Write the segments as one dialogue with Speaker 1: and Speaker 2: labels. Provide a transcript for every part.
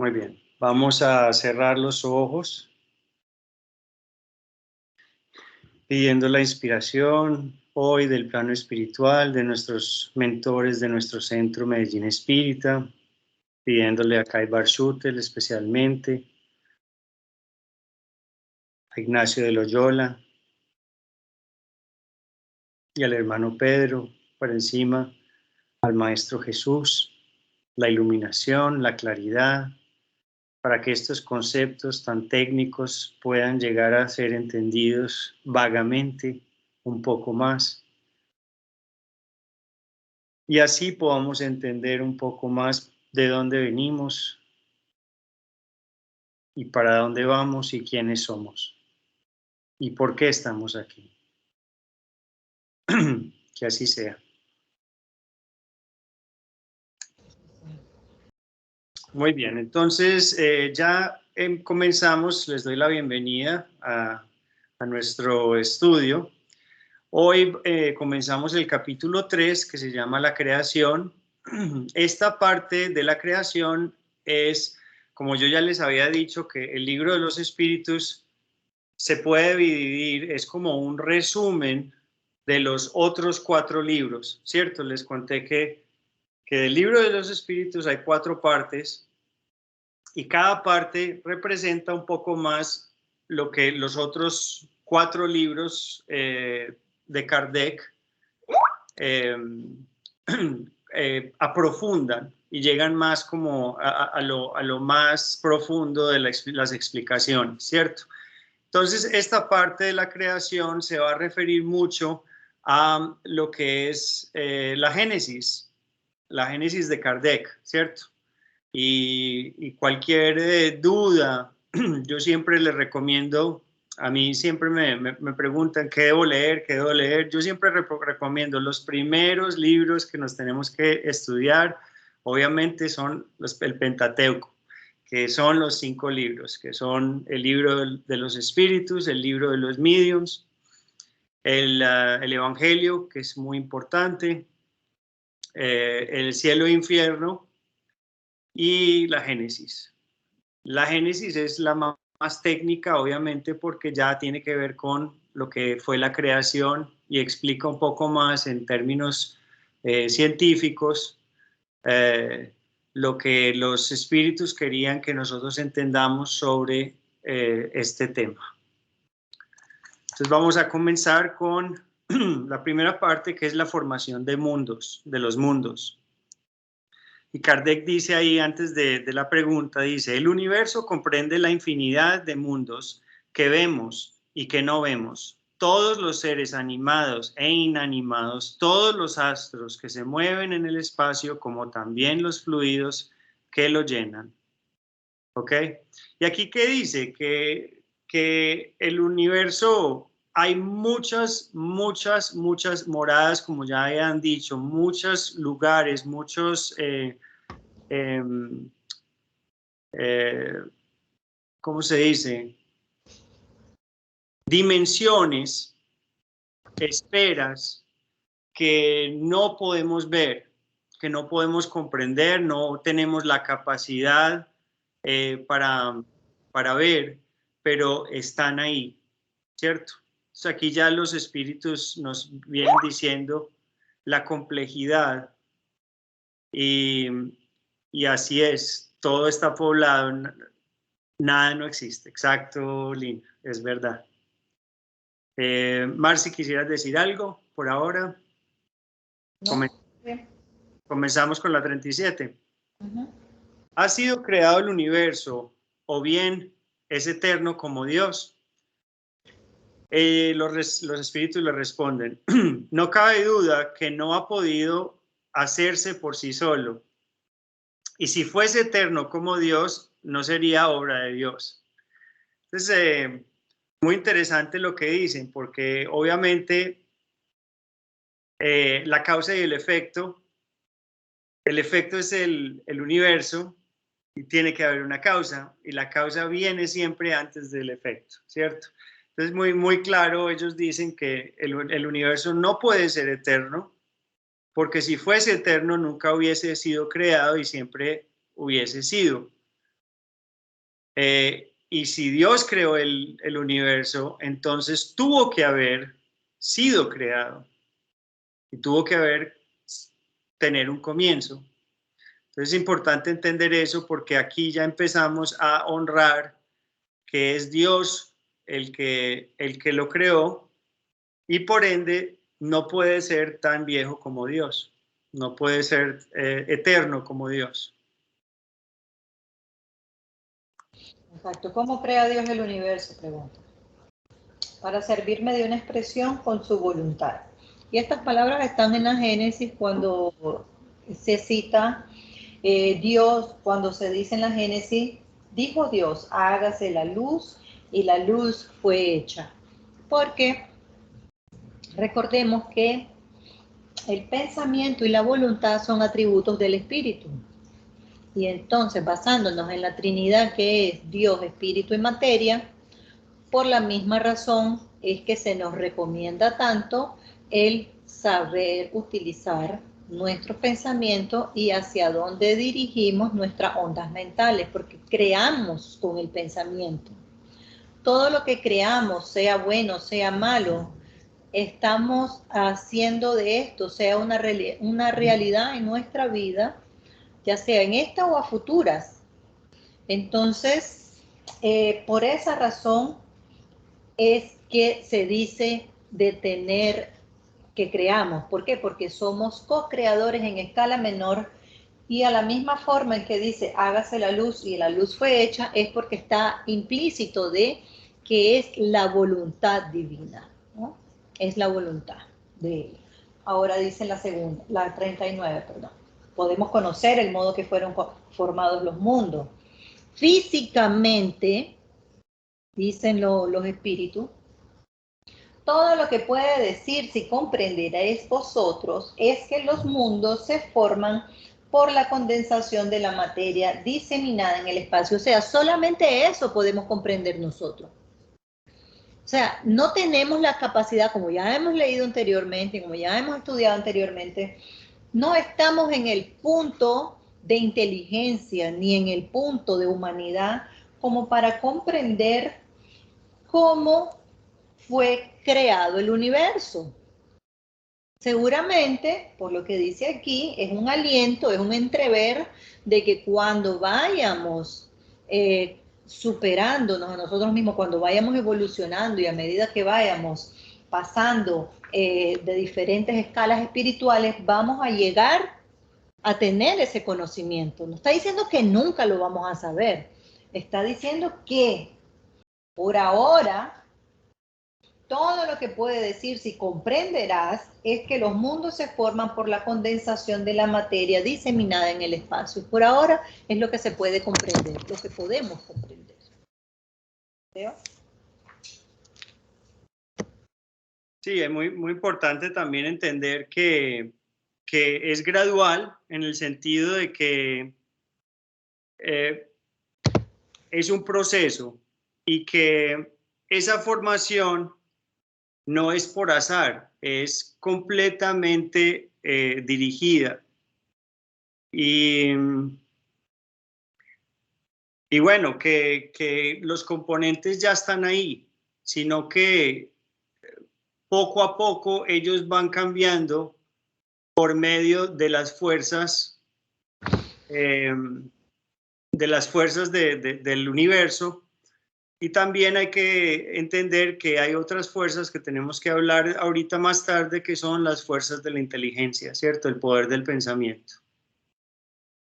Speaker 1: Muy bien, vamos a cerrar los ojos, pidiendo la inspiración hoy del plano espiritual, de nuestros mentores de nuestro centro Medellín Espírita, pidiéndole a Kai Bar Shutel especialmente, a Ignacio de Loyola y al hermano Pedro, por encima, al Maestro Jesús, la iluminación, la claridad, para que estos conceptos tan técnicos puedan llegar a ser entendidos vagamente un poco más. Y así podamos entender un poco más de dónde venimos y para dónde vamos y quiénes somos y por qué estamos aquí. Que así sea. Muy bien, entonces ya comenzamos, les doy la bienvenida a nuestro estudio. Hoy comenzamos el capítulo 3 que se llama La creación. Esta parte de la creación es, como yo ya les había dicho, que el libro de los espíritus se puede dividir, es como un resumen de los otros 4 libros, ¿cierto? Les conté que del libro de los espíritus hay 4 partes y cada parte representa un poco más lo que los otros 4 libros de Kardec aprofundan y llegan más como a lo más profundo de las explicaciones, ¿cierto? Entonces, esta parte de la creación se va a referir mucho a lo que es la Génesis de Kardec, ¿cierto? Y cualquier duda, yo siempre les recomiendo, a mí siempre me preguntan qué debo leer, yo siempre recomiendo los primeros libros que nos tenemos que estudiar, obviamente son el Pentateuco, que son los 5 libros, que son el libro de los espíritus, el libro de los mediums, el Evangelio, que es muy importante, el cielo e infierno, y la Génesis. La Génesis es la más técnica, obviamente, porque ya tiene que ver con lo que fue la creación y explica un poco más en términos científicos lo que los espíritus querían que nosotros entendamos sobre este tema. Entonces vamos a comenzar con la primera parte, que es la formación de mundos, de los mundos. Y Kardec dice ahí, antes de la pregunta, dice, el universo comprende la infinidad de mundos que vemos y que no vemos. Todos los seres animados e inanimados, todos los astros que se mueven en el espacio, como también los fluidos que lo llenan. ¿Ok? Y aquí, ¿qué dice? Que el universo, hay muchas moradas, como ya habían dicho, muchos lugares, muchos... ¿cómo se dice? Dimensiones, esferas que no podemos ver, que no podemos comprender, no tenemos la capacidad para ver, pero están ahí, ¿cierto? Entonces aquí ya los espíritus nos vienen diciendo la complejidad y así es, todo está poblado, nada no existe, exacto, Lina, es verdad. Marci, ¿quisieras decir algo por ahora?
Speaker 2: No, bien.
Speaker 1: Comenzamos con la 37. ¿Ha sido creado el universo o bien es eterno como Dios? Los espíritus le responden, no cabe duda que no ha podido hacerse por sí solo. Y si fuese eterno como Dios, no sería obra de Dios. Entonces, muy interesante lo que dicen, porque obviamente la causa y el efecto es el universo y tiene que haber una causa, y la causa viene siempre antes del efecto, ¿cierto? Entonces, muy claro, ellos dicen que el universo no puede ser eterno, porque si fuese eterno nunca hubiese sido creado y siempre hubiese sido. Y si Dios creó el universo, entonces tuvo que haber sido creado y tuvo que tener un comienzo. Entonces es importante entender eso porque aquí ya empezamos a honrar que es Dios el que lo creó y por ende no puede ser tan viejo como Dios, no puede ser eterno como Dios.
Speaker 2: Exacto. ¿Cómo crea Dios el universo? Pregunta. Para servirme de una expresión con su voluntad. Y estas palabras están en la Génesis cuando se cita Dios, cuando se dice en la Génesis, dijo Dios, hágase la luz, y la luz fue hecha. Porque recordemos que el pensamiento y la voluntad son atributos del Espíritu. Y entonces, basándonos en la Trinidad que es Dios, Espíritu y materia, por la misma razón es que se nos recomienda tanto el saber utilizar nuestros pensamientos y hacia dónde dirigimos nuestras ondas mentales, porque creamos con el pensamiento. Todo lo que creamos, sea bueno, sea malo, estamos haciendo de esto, sea una realidad en nuestra vida, ya sea en esta o a futuras. Entonces, por esa razón es que se dice de tener que creamos. ¿Por qué? Porque somos co-creadores en escala menor y a la misma forma en que dice hágase la luz y la luz fue hecha, es porque está implícito de que es la voluntad divina, ¿no? Es la voluntad de él. Ahora dice la segunda, la 39, perdón. Podemos conocer el modo que fueron formados los mundos. Físicamente, dicen los espíritus, todo lo que puede decirse y comprenderéis vosotros es que los mundos se forman por la condensación de la materia diseminada en el espacio. O sea, solamente eso podemos comprender nosotros. O sea, no tenemos la capacidad, como ya hemos leído anteriormente, como ya hemos estudiado anteriormente, no estamos en el punto de inteligencia ni en el punto de humanidad como para comprender cómo fue creado el universo. Seguramente, por lo que dice aquí, es un aliento, es un entrever de que cuando vayamos superándonos a nosotros mismos, cuando vayamos evolucionando y a medida que vayamos pasando de diferentes escalas espirituales, vamos a llegar a tener ese conocimiento. No está diciendo que nunca lo vamos a saber, está diciendo que por ahora todo lo que puede decir, si comprenderás, es que los mundos se forman por la condensación de la materia diseminada en el espacio. Por ahora es lo que se puede comprender, lo que podemos comprender. ¿Veo?
Speaker 1: Sí, es muy, muy importante también entender que es gradual en el sentido de que es un proceso y que esa formación no es por azar, es completamente dirigida. Y bueno, que los componentes ya están ahí, sino que poco a poco ellos van cambiando por medio de las fuerzas del universo. Y también hay que entender que hay otras fuerzas que tenemos que hablar ahorita más tarde, que son las fuerzas de la inteligencia, ¿cierto? El poder del pensamiento.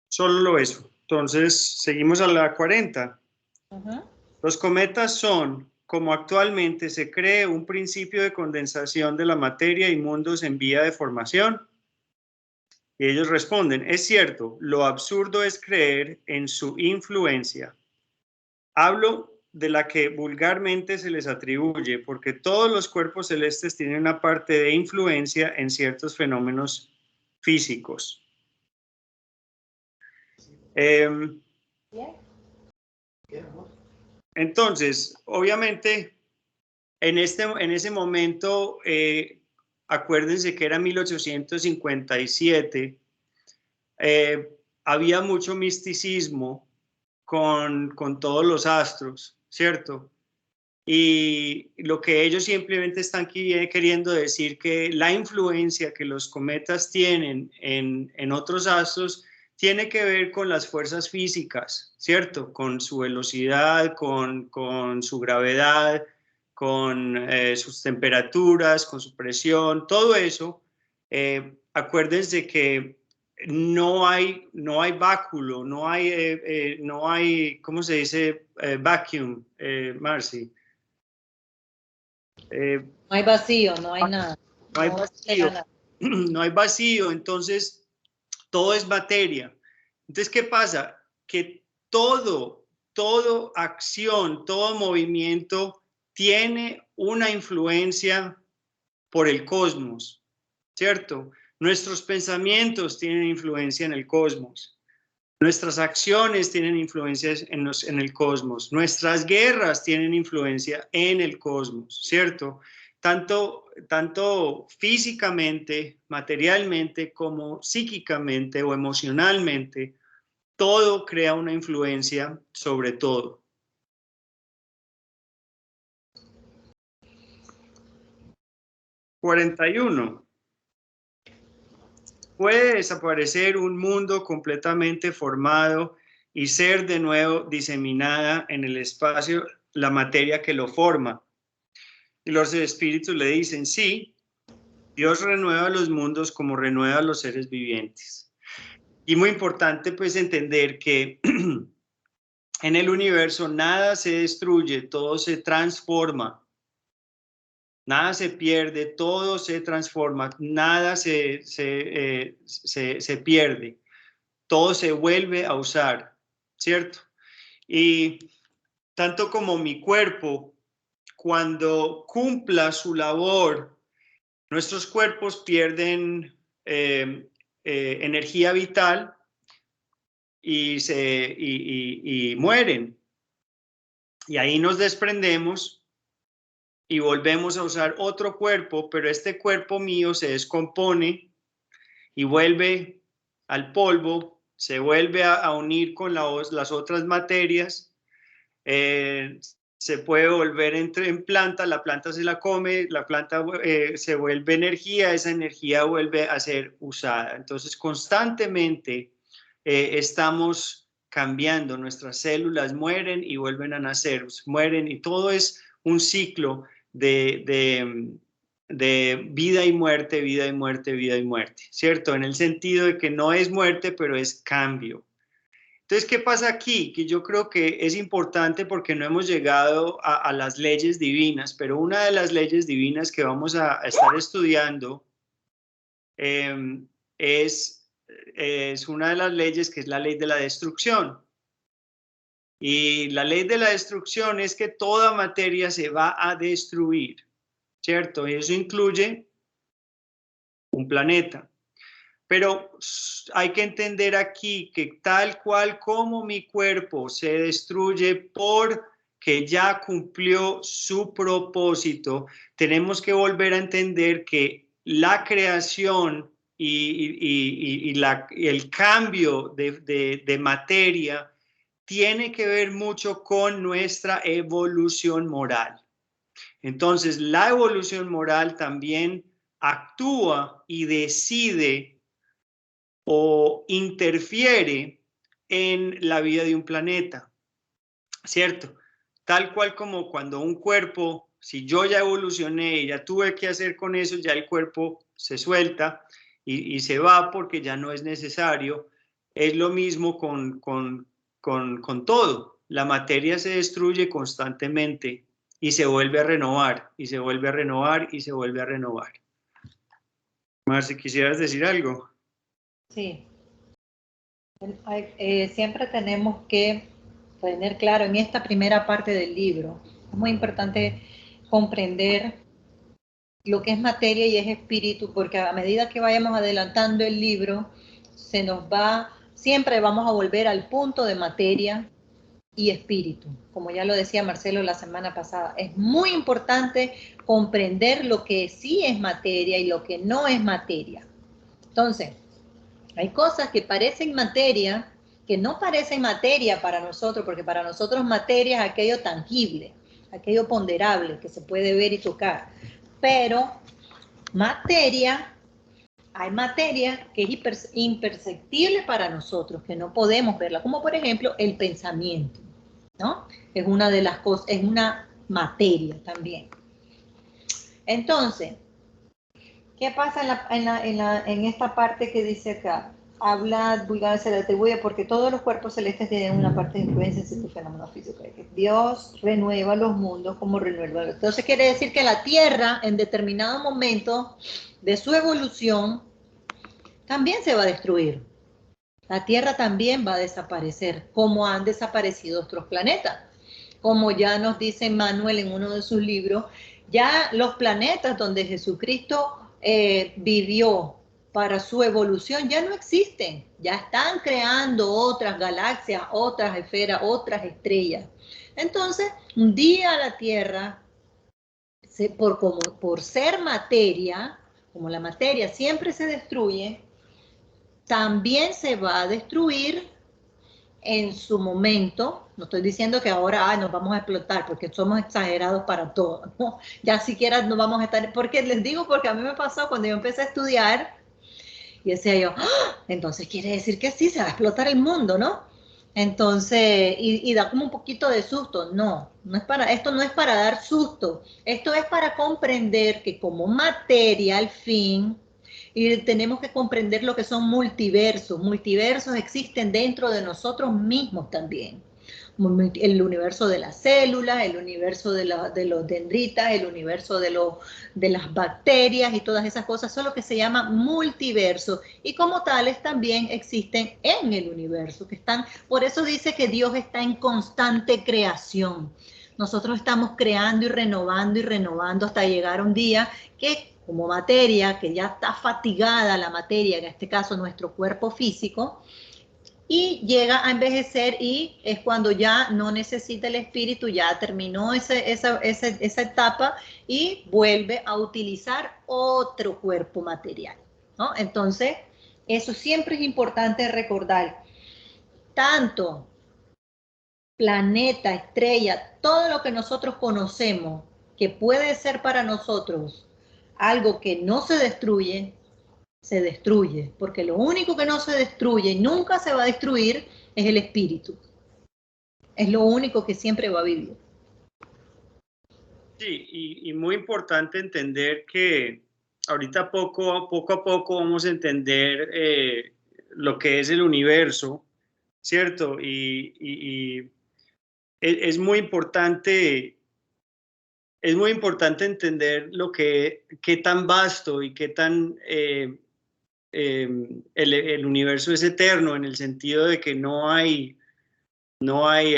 Speaker 1: Solo eso. Entonces, seguimos a la 40. Los cometas son, como actualmente se cree, un principio de condensación de la materia y mundos en vía de formación. Y ellos responden, es cierto, lo absurdo es creer en su influencia. Hablo de la que vulgarmente se les atribuye, porque todos los cuerpos celestes tienen una parte de influencia en ciertos fenómenos físicos. Entonces, obviamente, en ese momento, acuérdense que era 1857, había mucho misticismo con todos los astros, ¿cierto? Y lo que ellos simplemente están queriendo decir que la influencia que los cometas tienen en otros astros tiene que ver con las fuerzas físicas, ¿cierto? Con su velocidad, con su gravedad, con sus temperaturas, con su presión, todo eso. Acuérdense que no hay báculo, no hay, ¿cómo se dice? Vacuum, Marcy.
Speaker 2: No hay vacío, no hay nada.
Speaker 1: No hay vacío, no hay vacío, entonces todo es materia. Entonces, ¿qué pasa? Que toda acción, todo movimiento tiene una influencia por el cosmos, ¿cierto? Nuestros pensamientos tienen influencia en el cosmos. Nuestras acciones tienen influencias en el cosmos. Nuestras guerras tienen influencia en el cosmos, ¿cierto? Tanto físicamente, materialmente, como psíquicamente o emocionalmente, todo crea una influencia sobre todo. (41) Puede desaparecer un mundo completamente formado y ser de nuevo diseminada en el espacio la materia que lo forma. Y los espíritus le dicen, sí, Dios renueva los mundos como renueva los seres vivientes. Y muy importante pues entender que en el universo nada se destruye, todo se transforma. Nada se pierde, todo se transforma, nada se pierde, todo se vuelve a usar, ¿cierto? Y tanto como mi cuerpo, cuando cumpla su labor, nuestros cuerpos pierden energía vital y mueren. Y ahí nos desprendemos y volvemos a usar otro cuerpo, pero este cuerpo mío se descompone y vuelve al polvo, se vuelve a unir con las otras materias, se puede volver en planta, la planta se la come, la planta se vuelve energía, esa energía vuelve a ser usada. Entonces constantemente estamos cambiando, nuestras células mueren y vuelven a nacer, mueren y todo es un ciclo de vida y muerte, vida y muerte, vida y muerte, ¿cierto? En el sentido de que no es muerte, pero es cambio. Entonces, ¿qué pasa aquí? Que yo creo que es importante porque no hemos llegado a las leyes divinas, pero una de las leyes divinas que vamos a estar estudiando es una de las leyes que es la ley de la destrucción. Y la ley de la destrucción es que toda materia se va a destruir, ¿cierto? Y eso incluye un planeta. Pero hay que entender aquí que tal cual como mi cuerpo se destruye porque ya cumplió su propósito, tenemos que volver a entender que la creación y el cambio de materia tiene que ver mucho con nuestra evolución moral. Entonces, la evolución moral también actúa y decide o interfiere en la vida de un planeta, ¿cierto? Tal cual como cuando un cuerpo, si yo ya evolucioné y ya tuve que hacer con eso, ya el cuerpo se suelta y se va porque ya no es necesario. Es lo mismo con todo. La materia se destruye constantemente y se vuelve a renovar, y se vuelve a renovar, y se vuelve a renovar. Marci, ¿quisieras decir algo?
Speaker 2: Sí. Siempre tenemos que tener claro en esta primera parte del libro, es muy importante comprender lo que es materia y es espíritu, porque a medida que vayamos adelantando el libro, siempre vamos a volver al punto de materia y espíritu, como ya lo decía Marcelo la semana pasada. Es muy importante comprender lo que sí es materia y lo que no es materia. Entonces, hay cosas que parecen materia, que no parecen materia para nosotros, porque para nosotros materia es aquello tangible, aquello ponderable que se puede ver y tocar. Pero materia, hay materia que es imperceptible para nosotros, que no podemos verla, como por ejemplo el pensamiento, ¿no? Es una de las cosas, es una materia también. Entonces, ¿qué pasa en esta parte que dice acá? Habla, vulgar, se le atribuye porque todos los cuerpos celestes tienen una parte de influencia en ciertos fenómenos físicos. Dios renueva los mundos como renueva. Entonces quiere decir que la Tierra en determinado momento de su evolución también se va a destruir. La Tierra también va a desaparecer, como han desaparecido otros planetas. Como ya nos dice Manuel en uno de sus libros, ya los planetas donde Jesucristo vivió para su evolución ya no existen, ya están creando otras galaxias, otras esferas, otras estrellas. Entonces, un día la Tierra, por ser materia, como la materia siempre se destruye, también se va a destruir en su momento. No estoy diciendo que ahora nos vamos a explotar, porque somos exagerados para todo, ¿no? Ya siquiera no vamos a estar, porque les digo, porque a mí me pasó cuando yo empecé a estudiar, y decía yo, ¡ah! Entonces quiere decir que sí, se va a explotar el mundo, ¿no? Entonces, y da como un poquito de susto. No, esto no es para dar susto, esto es para comprender que como materia al fin, y tenemos que comprender lo que son multiversos. Multiversos existen dentro de nosotros mismos también. El universo de las células, el universo de los dendritas, el universo de las bacterias y todas esas cosas, son lo que se llama multiverso. Y como tales también existen en el universo, que están, por eso dice que Dios está en constante creación. Nosotros estamos creando y renovando hasta llegar a un día que como materia, que ya está fatigada la materia, en este caso nuestro cuerpo físico, y llega a envejecer y es cuando ya no necesita el espíritu, ya terminó esa etapa y vuelve a utilizar otro cuerpo material, ¿no? Entonces, eso siempre es importante recordar. Tanto planeta, estrella, todo lo que nosotros conocemos, que puede ser para nosotros algo que no se destruye, porque lo único que no se destruye y nunca se va a destruir es el espíritu. Es lo único que siempre va a vivir.
Speaker 1: Sí, y muy importante entender que ahorita poco a poco vamos a entender lo que es el universo, ¿cierto? Y es muy importante. Es muy importante entender qué tan vasto y qué tan el universo es eterno, en el sentido de que no hay, no hay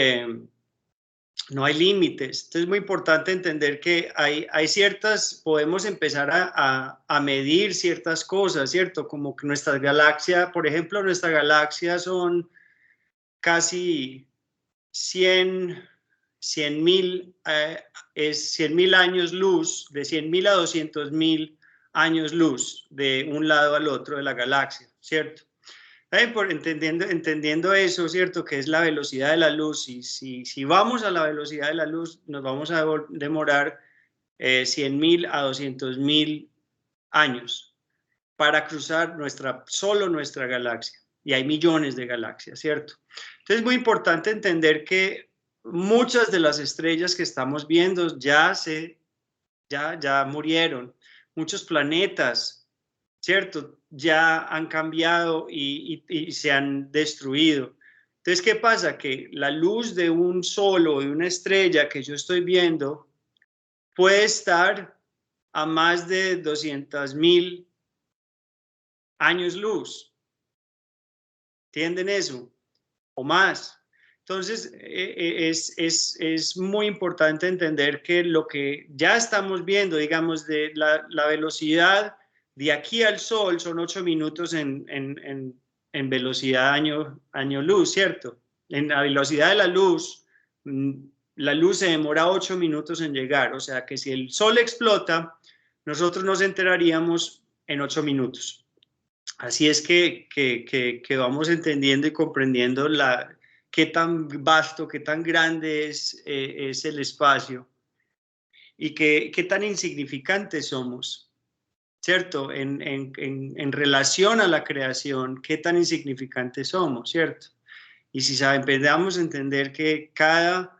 Speaker 1: límites. Entonces es muy importante entender que hay ciertas, podemos empezar a medir ciertas cosas, ¿cierto? Como que nuestra galaxia, por ejemplo, nuestra galaxia son casi 100.000 es 100.000 años luz, de 100.000 a 200.000 años luz de un lado al otro de la galaxia, ¿cierto? Entendiendo eso, ¿cierto? Que es la velocidad de la luz, y si vamos a la velocidad de la luz, nos vamos a demorar 100.000 a 200.000 años para cruzar solo nuestra galaxia. Y hay millones de galaxias, ¿cierto? Entonces es muy importante entender que muchas de las estrellas que estamos viendo ya murieron. Muchos planetas, ¿cierto? Ya han cambiado y se han destruido. Entonces, ¿qué pasa? Que la luz de un solo, de una estrella que yo estoy viendo, puede estar a más de 200.000 años luz. ¿Entienden eso? O más. Entonces, es muy importante entender que lo que ya estamos viendo, digamos, de la velocidad de aquí al Sol son 8 minutos en velocidad año luz, ¿cierto? En la velocidad de la luz se demora 8 minutos en llegar, o sea que si el Sol explota, nosotros nos enteraríamos en 8 minutos. Así es que vamos entendiendo y comprendiendo qué tan vasto, qué tan grande es el espacio y qué tan insignificantes somos, ¿cierto? En relación a la creación, qué tan insignificantes somos, ¿cierto? Y si empezamos a entender que cada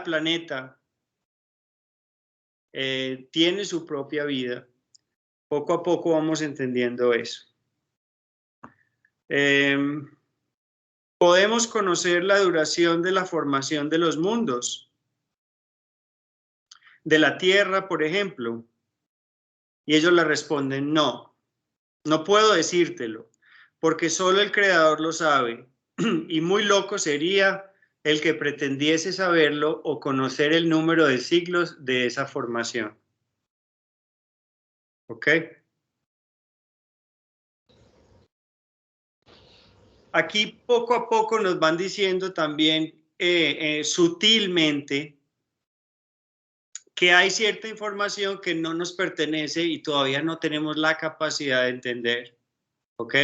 Speaker 1: planeta tiene su propia vida, poco a poco vamos entendiendo eso. Podemos conocer la duración de la formación de los mundos, de la Tierra, por ejemplo, y ellos le responden, no, no puedo decírtelo, porque solo el Creador lo sabe, y muy loco sería el que pretendiese saberlo o conocer el número de siglos de esa formación. ¿Ok? Aquí poco a poco nos van diciendo también sutilmente que hay cierta información que no nos pertenece y todavía no tenemos la capacidad de entender. ¿Ok?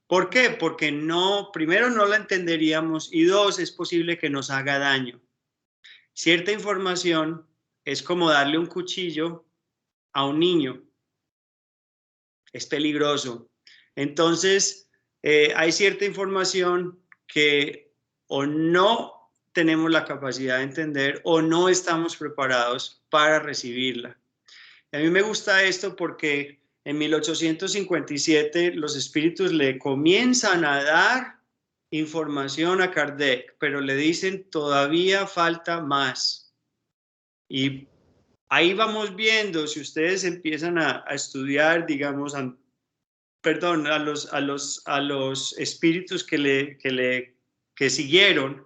Speaker 1: ¿Por qué? Porque no, primero no la entenderíamos y dos, es posible que nos haga daño. Cierta información es como darle un cuchillo a un niño. Es peligroso. Entonces, hay cierta información que o no tenemos la capacidad de entender o no estamos preparados para recibirla. A mí me gusta esto porque en 1857 los espíritus le comienzan a dar información a Kardec, pero le dicen todavía falta más. Y ahí vamos viendo, si ustedes empiezan a estudiar, digamos, perdón, a los espíritus que siguieron,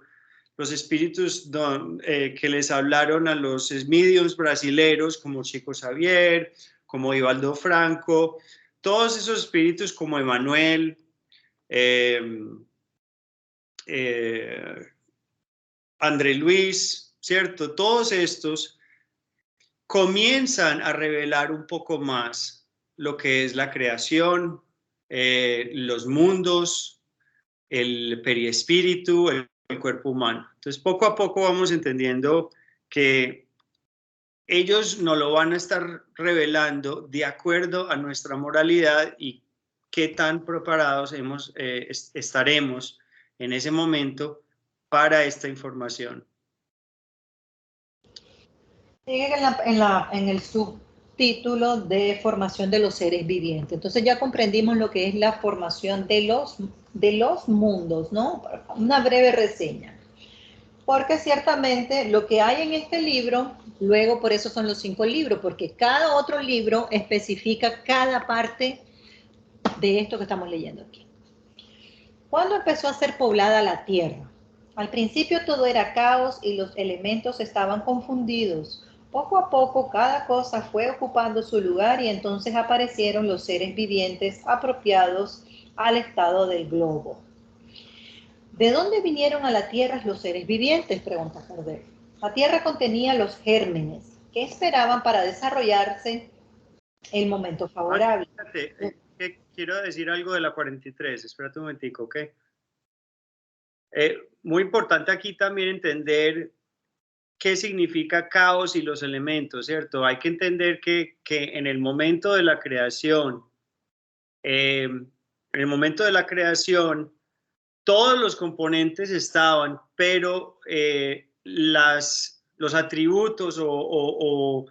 Speaker 1: los espíritus que les hablaron a los mediums brasileros como Chico Xavier, como Ivaldo Franco, todos esos espíritus como Emanuel, André Luis, ¿cierto? Todos estos comienzan a revelar un poco más lo que es la creación, los mundos, el periespíritu, el cuerpo humano. Entonces, poco a poco vamos entendiendo que ellos nos lo van a estar revelando de acuerdo a nuestra moralidad y qué tan preparados estaremos en ese momento para esta información.
Speaker 2: Sigue en el subtítulo de formación de los seres vivientes. Entonces ya comprendimos lo que es la formación de los mundos, ¿no? Una breve reseña. Porque ciertamente lo que hay en este libro, luego por eso son los 5 libros, porque cada otro libro especifica cada parte de esto que estamos leyendo aquí. ¿Cuándo empezó a ser poblada la Tierra? Al principio todo era caos y los elementos estaban confundidos. Poco a poco cada cosa fue ocupando su lugar y entonces aparecieron los seres vivientes apropiados al estado del globo. ¿De dónde vinieron a la Tierra los seres vivientes?, pregunta Kardec. La Tierra contenía los gérmenes que esperaban para desarrollarse el momento favorable.
Speaker 1: Fíjate, quiero decir algo de la 43, espérate un momentico, ¿ok? Muy importante aquí también entender qué significa caos y los elementos, ¿cierto? Hay que entender que en el momento de la creación, todos los componentes estaban, pero los atributos los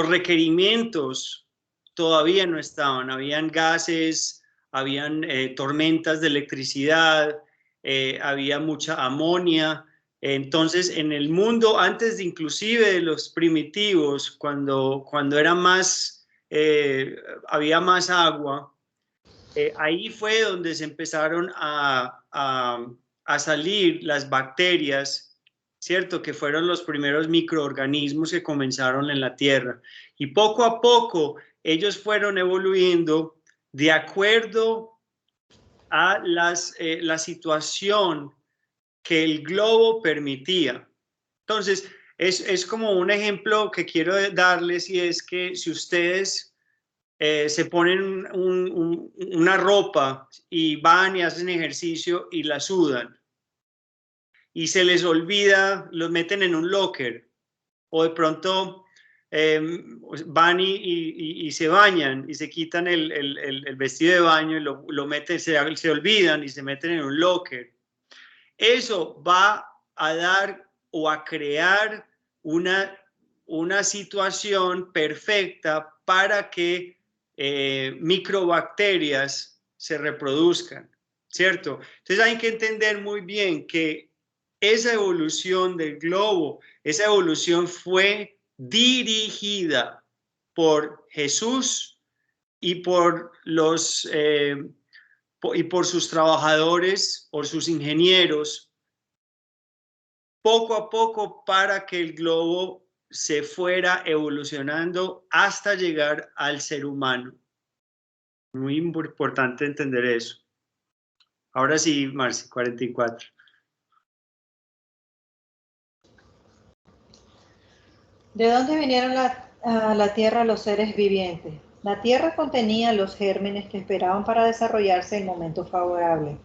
Speaker 1: requerimientos todavía no estaban. Habían gases, habían tormentas de electricidad, había mucha amonía. Entonces, en el mundo, antes de inclusive de los primitivos, cuando era más, había más agua, ahí fue donde se empezaron a salir las bacterias, ¿cierto? Que fueron los primeros microorganismos que comenzaron en la Tierra. Y poco a poco ellos fueron evoluyendo de acuerdo a la situación que el globo permitía. Entonces, Es como un ejemplo que quiero darles, y es que si ustedes se ponen una ropa y van y hacen ejercicio y la sudan y se les olvida, los meten en un locker, o de pronto van y se bañan y se quitan el vestido de baño y lo meten, se olvidan y se meten en un locker. Eso va a dar o a crear una situación perfecta para que microbacterias se reproduzcan, ¿cierto? Entonces hay que entender muy bien que esa evolución del globo, esa evolución fue dirigida por Jesús y por sus trabajadores o sus ingenieros, poco a poco, para que el globo se fuera evolucionando hasta llegar al ser humano. Muy importante entender eso. Ahora sí, Marci, 44.
Speaker 2: ¿De dónde vinieron a la tierra los seres vivientes? La tierra contenía los gérmenes que esperaban para desarrollarse en el momento favorable.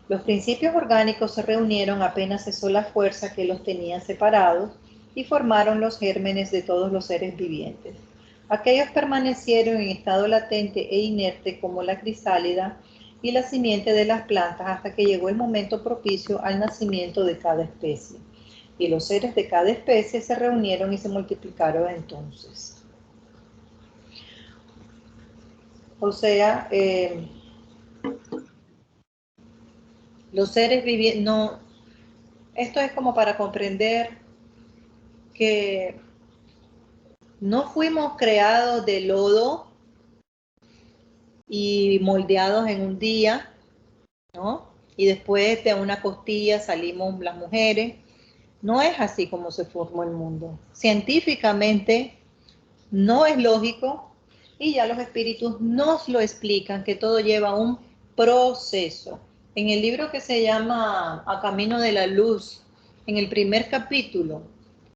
Speaker 2: Los principios orgánicos se reunieron apenas cesó la fuerza que los tenía separados y formaron los gérmenes de todos los seres vivientes. Aquellos permanecieron en estado latente e inerte como la crisálida y la simiente de las plantas hasta que llegó el momento propicio al nacimiento de cada especie. Y los seres de cada especie se reunieron y se multiplicaron entonces. O sea, los seres vivientes, no, esto es como para comprender que no fuimos creados de lodo y moldeados en un día, ¿no? Y después de una costilla salimos las mujeres. No es así como se formó el mundo. Científicamente no es lógico y ya los espíritus nos lo explican, que todo lleva un proceso. En el libro que se llama A Camino de la Luz, en el primer capítulo,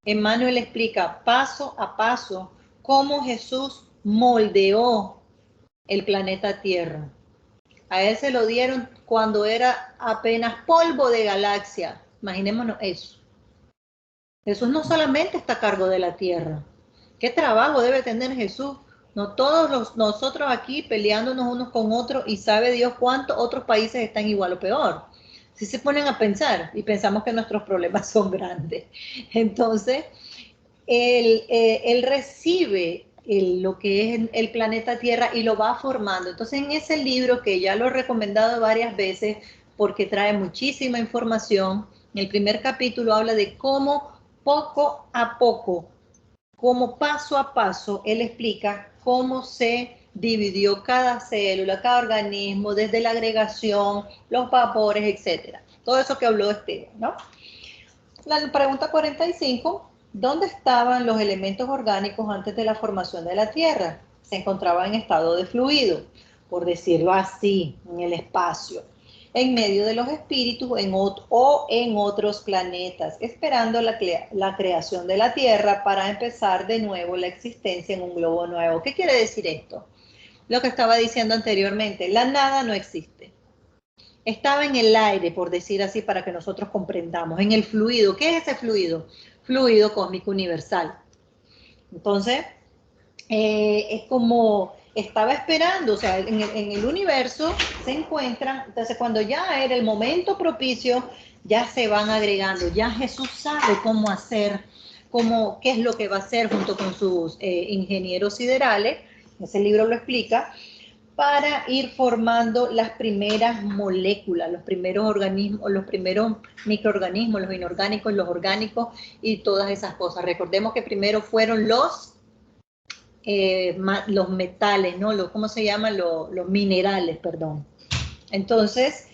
Speaker 2: Emmanuel explica paso a paso cómo Jesús moldeó el planeta Tierra. A él se lo dieron cuando era apenas polvo de galaxia. Imaginémonos eso. Jesús no solamente está a cargo de la tierra. ¿Qué trabajo debe tener Jesús? No todos nosotros aquí peleándonos unos con otros, y sabe Dios cuántos otros países están igual o peor. Si se ponen a pensar y pensamos que nuestros problemas son grandes. Entonces, él recibe lo que es el planeta Tierra y lo va formando. Entonces, en ese libro, que ya lo he recomendado varias veces porque trae muchísima información, en el primer capítulo habla de cómo poco a poco, como paso a paso, él explica cómo se dividió cada célula, cada organismo, desde la agregación, los vapores, etcétera. Todo eso que habló Esteban, ¿no? La pregunta 45, ¿dónde estaban los elementos orgánicos antes de la formación de la Tierra? Se encontraban en estado de fluido, por decirlo así, en el espacio, en medio de los espíritus o en otros planetas, esperando la creación de la Tierra para empezar de nuevo la existencia en un globo nuevo. ¿Qué quiere decir esto? Lo que estaba diciendo anteriormente, la nada no existe. Estaba en el aire, por decir así, para que nosotros comprendamos, en el fluido. ¿Qué es ese fluido? Fluido cósmico universal. Entonces, es como estaba esperando, o sea, en el universo se encuentran, entonces cuando ya era el momento propicio, ya se van agregando, ya Jesús sabe cómo hacer, qué es lo que va a hacer junto con sus ingenieros siderales, ese libro lo explica, para ir formando las primeras moléculas, los primeros organismos, los primeros microorganismos, los inorgánicos, los orgánicos y todas esas cosas. Recordemos que primero fueron los metales, ¿no? ¿Cómo se llaman? Los minerales, perdón. Entonces,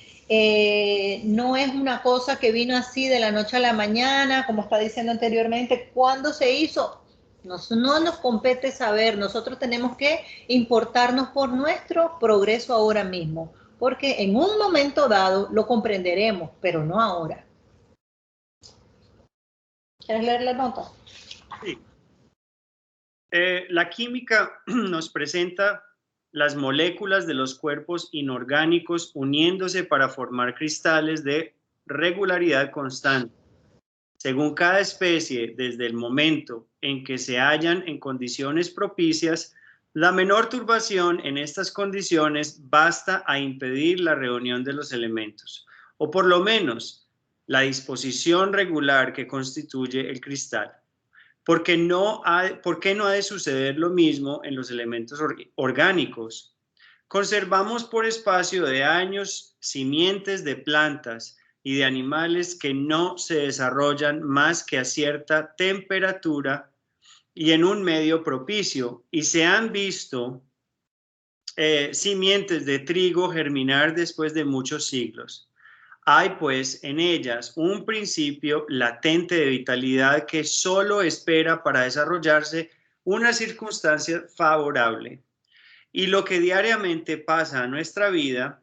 Speaker 2: no es una cosa que vino así de la noche a la mañana, como está diciendo anteriormente. ¿Cuándo se hizo? No nos compete saber, nosotros tenemos que importarnos por nuestro progreso ahora mismo, porque en un momento dado lo comprenderemos, pero no ahora. ¿Quieres leer la nota?
Speaker 1: Sí. La química nos presenta las moléculas de los cuerpos inorgánicos uniéndose para formar cristales de regularidad constante. Según cada especie, desde el momento en que se hallan en condiciones propicias, la menor turbación en estas condiciones basta a impedir la reunión de los elementos, o por lo menos la disposición regular que constituye el cristal. ¿Por qué no ha de suceder lo mismo en los elementos orgánicos? Conservamos por espacio de años simientes de plantas y de animales que no se desarrollan más que a cierta temperatura y en un medio propicio, y se han visto simientes de trigo germinar después de muchos siglos. Hay pues en ellas un principio latente de vitalidad que solo espera para desarrollarse una circunstancia favorable. Y lo que diariamente pasa a nuestra vida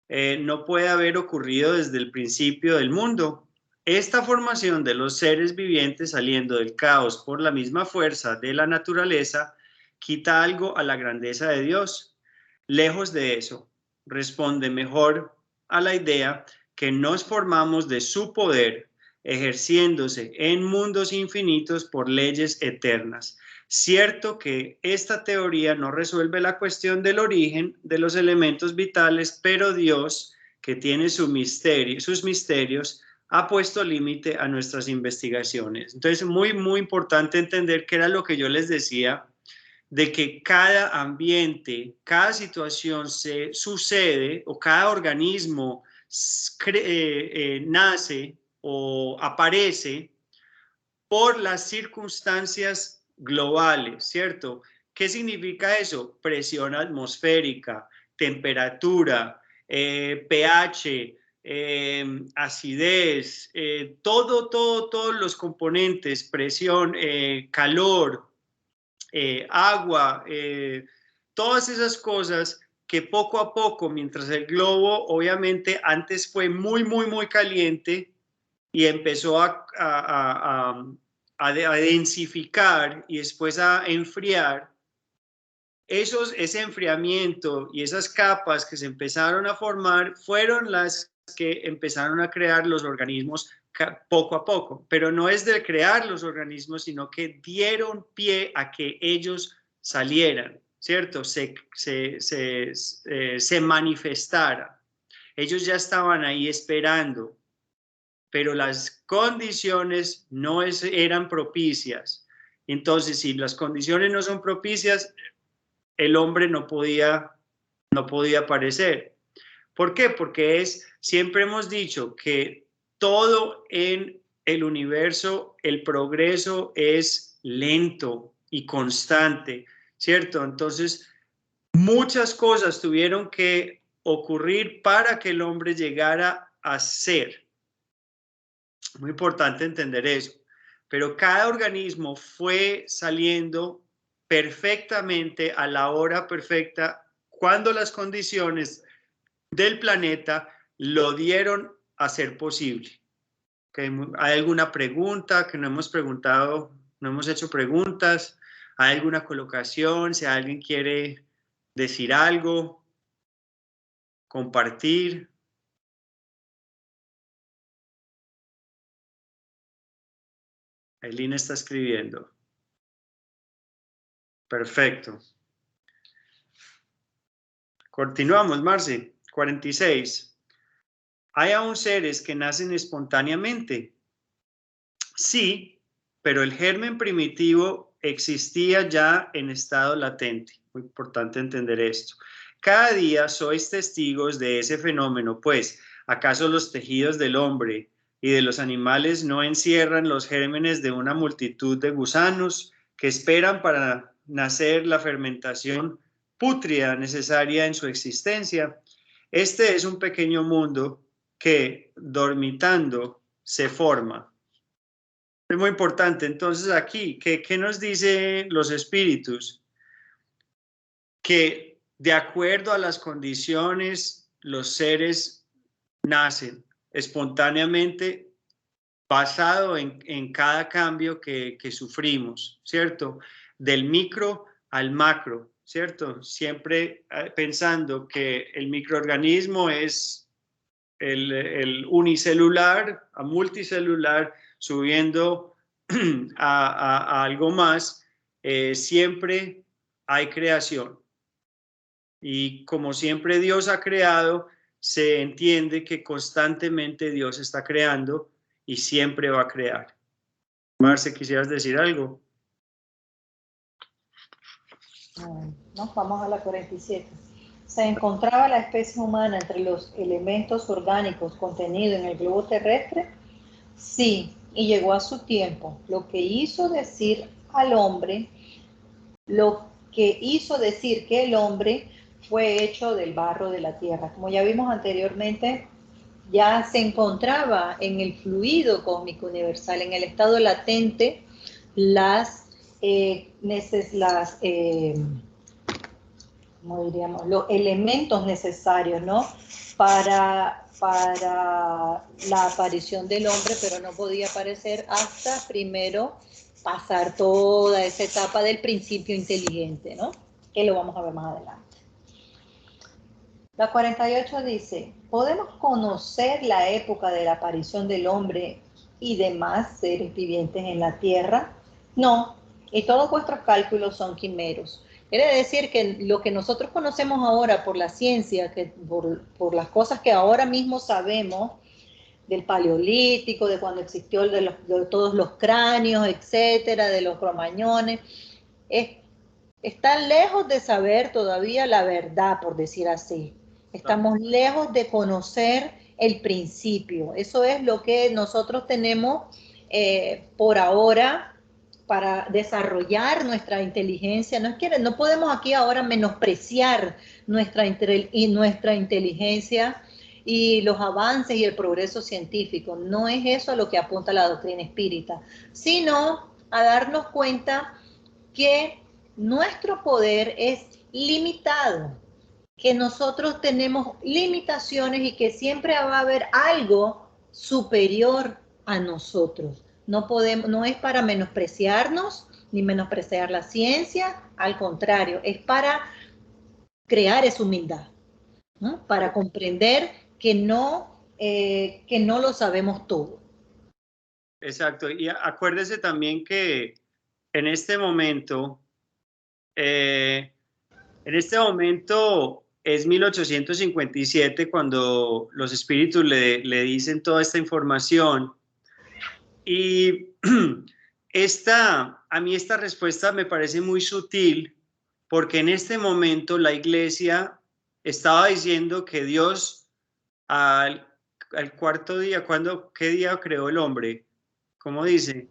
Speaker 1: no puede haber ocurrido desde el principio del mundo. Esta formación de los seres vivientes saliendo del caos por la misma fuerza de la naturaleza quita algo a la grandeza de Dios. Lejos de eso, responde mejor a la idea que nos formamos de su poder, ejerciéndose en mundos infinitos por leyes eternas. Cierto que esta teoría no resuelve la cuestión del origen de los elementos vitales, pero Dios, que tiene sus misterios, ha puesto límite a nuestras investigaciones. Entonces, muy importante entender que era lo que yo les decía, de que cada ambiente, cada situación se sucede o cada organismo nace o aparece por las circunstancias globales, ¿cierto? ¿Qué significa eso? Presión atmosférica, temperatura, pH, acidez, todos los componentes, presión, calor, agua, todas esas cosas que poco a poco, mientras el globo obviamente antes fue muy caliente y empezó a densificar y después a enfriar, ese enfriamiento y esas capas que se empezaron a formar fueron las que empezaron a crear los organismos poco a poco, pero no es de crear los organismos, sino que dieron pie a que ellos salieran, ¿cierto? Se manifestaran. Ellos ya estaban ahí esperando, pero las condiciones no eran propicias. Entonces, si las condiciones no son propicias, el hombre no podía aparecer. ¿Por qué? Porque siempre hemos dicho que todo en el universo, el progreso es lento y constante, ¿cierto? Entonces, muchas cosas tuvieron que ocurrir para que el hombre llegara a ser. Muy importante entender eso. Pero cada organismo fue saliendo perfectamente a la hora perfecta cuando las condiciones del planeta lo dieron a ser posible. ¿Okay? ¿Hay alguna pregunta que no hemos preguntado? No hemos hecho preguntas. ¿Hay alguna colocación? Si alguien quiere decir algo, compartir. Elina está escribiendo. Perfecto. Continuamos, Marce. 46. ¿Hay aún seres que nacen espontáneamente? Sí, pero el germen primitivo existía ya en estado latente. Muy importante entender esto. Cada día sois testigos de ese fenómeno, pues, ¿acaso los tejidos del hombre y de los animales no encierran los gérmenes de una multitud de gusanos que esperan para nacer la fermentación pútrida necesaria en su existencia? Este es un pequeño mundo que, dormitando, se forma. Es muy importante. Entonces aquí, ¿qué nos dicen los espíritus? Que de acuerdo a las condiciones, los seres nacen espontáneamente basado en cada cambio que sufrimos, ¿cierto? Del micro al macro, ¿cierto? Siempre pensando que el microorganismo es el unicelular a multicelular, subiendo a algo más, siempre hay creación. Y como siempre Dios ha creado, se entiende que constantemente Dios está creando y siempre va a crear. Marce, ¿quisieras decir algo?
Speaker 2: No, vamos a la 47. ¿Se encontraba la especie humana entre los elementos orgánicos contenidos en el globo terrestre? Sí, y llegó a su tiempo. Lo que hizo decir que el hombre fue hecho del barro de la tierra. Como ya vimos anteriormente, ya se encontraba en el fluido cósmico universal, en el estado latente, ¿cómo diríamos? Los elementos necesarios, ¿no? Para la aparición del hombre, pero no podía aparecer hasta primero pasar toda esa etapa del principio inteligente, ¿no? Que lo vamos a ver más adelante. La 48 dice, ¿podemos conocer la época de la aparición del hombre y demás seres vivientes en la tierra? No, y todos vuestros cálculos son quimeros. Quiere decir que lo que nosotros conocemos ahora por la ciencia, que por las cosas que ahora mismo sabemos, del paleolítico, de cuando existió de todos los cráneos, etcétera, de los cromañones, está lejos de saber todavía la verdad, por decir así. Estamos lejos de conocer el principio. Eso es lo que nosotros tenemos por ahora para desarrollar nuestra inteligencia. No podemos aquí ahora menospreciar nuestra inteligencia y los avances y el progreso científico. No es eso a lo que apunta la doctrina espírita, sino a darnos cuenta que nuestro poder es limitado, que nosotros tenemos limitaciones y que siempre va a haber algo superior a nosotros. No es para menospreciarnos ni menospreciar la ciencia, al contrario, es para crear esa humildad, ¿no? Para comprender que no lo sabemos todo.
Speaker 1: Exacto, y acuérdese también que en este momento es 1857 cuando los espíritus le dicen toda esta información y a mí esta respuesta me parece muy sutil porque en este momento la iglesia estaba diciendo que Dios al cuarto día, ¿qué día creó el hombre? ¿Cómo dice?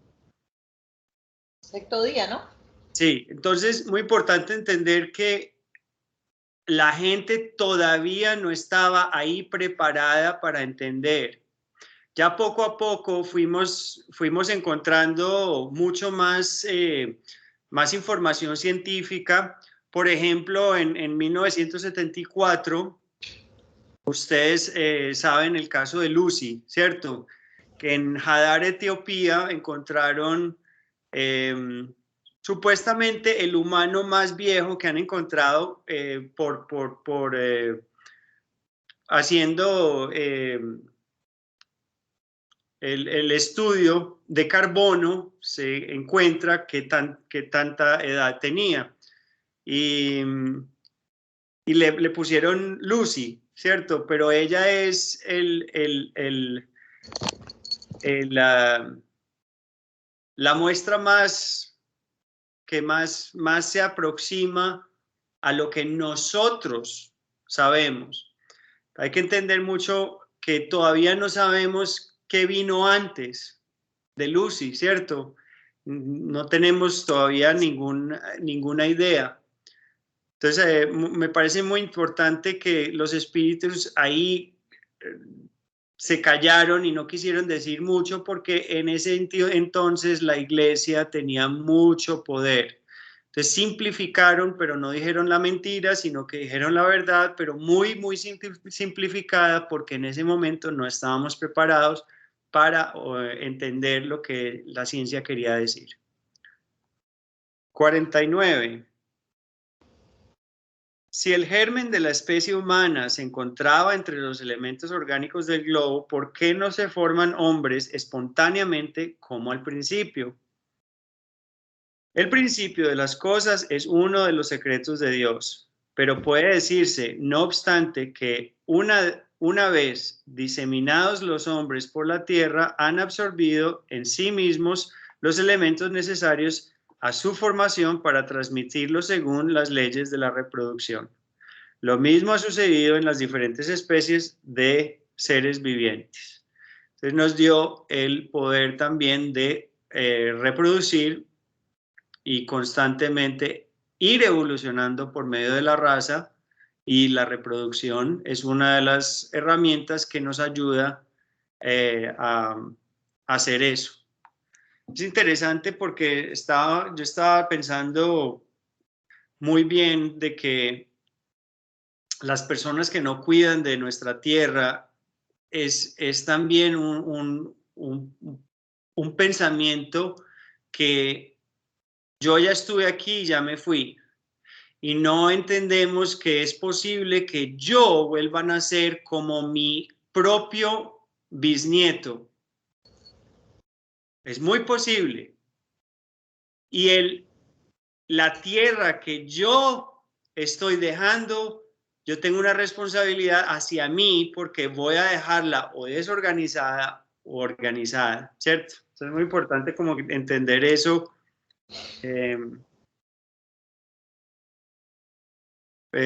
Speaker 2: Sexto día, ¿no?
Speaker 1: Sí, entonces muy importante entender que la gente todavía no estaba ahí preparada para entender. Ya poco a poco fuimos encontrando mucho más, más información científica. Por ejemplo, en 1974, ustedes saben el caso de Lucy, ¿cierto? Que en Hadar, Etiopía, encontraron supuestamente el humano más viejo que han encontrado haciendo el estudio de carbono, se encuentra que tanta edad tenía. Y le pusieron Lucy, ¿cierto? Pero ella es la muestra que más se aproxima a lo que nosotros sabemos. Hay que entender mucho que todavía no sabemos qué vino antes de Lucy, ¿cierto? No tenemos todavía ninguna idea. Entonces, me parece muy importante que los espíritus ahí se callaron y no quisieron decir mucho porque en ese entonces la iglesia tenía mucho poder. Entonces simplificaron, pero no dijeron la mentira, sino que dijeron la verdad, pero muy, muy simplificada porque en ese momento no estábamos preparados para entender lo que la ciencia quería decir. 49. Si el germen de la especie humana se encontraba entre los elementos orgánicos del globo, ¿por qué no se forman hombres espontáneamente como al principio? El principio de las cosas es uno de los secretos de Dios, pero puede decirse, no obstante, que una vez diseminados los hombres por la tierra, han absorbido en sí mismos los elementos necesarios a su formación para transmitirlo según las leyes de la reproducción. Lo mismo ha sucedido en las diferentes especies de seres vivientes. Entonces nos dio el poder también de reproducir y constantemente ir evolucionando por medio de la raza, y la reproducción es una de las herramientas que nos ayuda a hacer eso. Es interesante porque yo estaba pensando muy bien de que las personas que no cuidan de nuestra tierra es también un pensamiento que yo ya estuve aquí y ya me fui, y no entendemos que es posible que yo vuelva a nacer como mi propio bisnieto. Es muy posible. Y la tierra que yo estoy dejando, yo tengo una responsabilidad hacia mí porque voy a dejarla o desorganizada o organizada, ¿cierto? Entonces es muy importante como entender eso.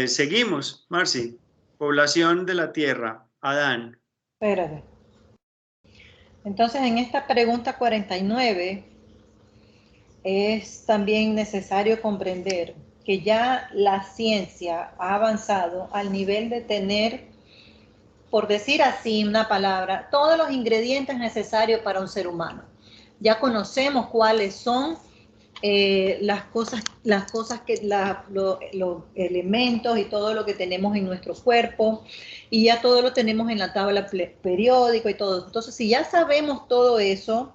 Speaker 1: Seguimos, Marci. Población de la Tierra, Adán.
Speaker 2: Espérate. Entonces, en esta pregunta 49, es también necesario comprender que ya la ciencia ha avanzado al nivel de tener, por decir así una palabra, todos los ingredientes necesarios para un ser humano. Ya conocemos cuáles son los elementos y todo lo que tenemos en nuestro cuerpo, y ya todo lo tenemos en la tabla periódica y todo. Entonces, si ya sabemos todo eso,